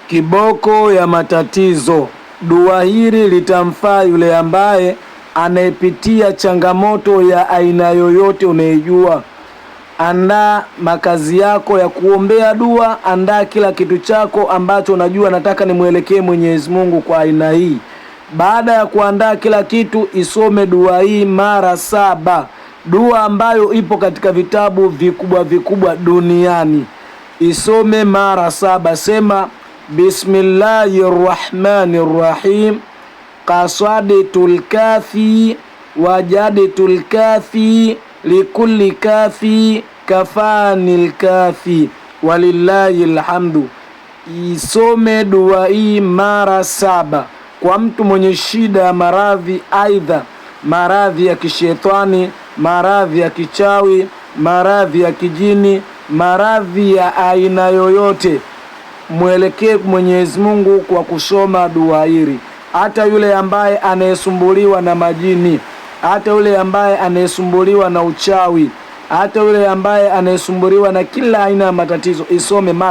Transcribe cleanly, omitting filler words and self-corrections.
Kiboko ya matatizo. Dua hili litamfaa yule ambaye anayepitia changamoto ya aina yoyote unayojua. Andaa makazi yako ya kuombea dua, andaa kila kitu chako ambacho unajua nataka nimwelekee Mwenyezi Mungu kwa aina hii. Baada ya kuandaa kila kitu, isome dua hii mara 7, dua ambayo ipo katika vitabu vikubwa duniani. Isome mara 7. Sema Bismillahirrahmanirrahim, qasaditul kafi wajaditul kafi likulli kafi kafanil kafi walillahi alhamdu. Isome dua hii mara 7 kwa mtu mwenye shida ya maradhi, aidha maradhi ya kishetani, maradhi ya kichawi, maradhi ya kijini, maradhi ya aina yoyote. Mwelekee Mwenyezi Mungu kwa kusoma dua hili. Hata yule ambaye anayesumbuliwa na majini, hata yule ambaye anayesumbuliwa na uchawi, hata yule ambaye anayesumbuliwa na kila aina ya matatizo, isome mara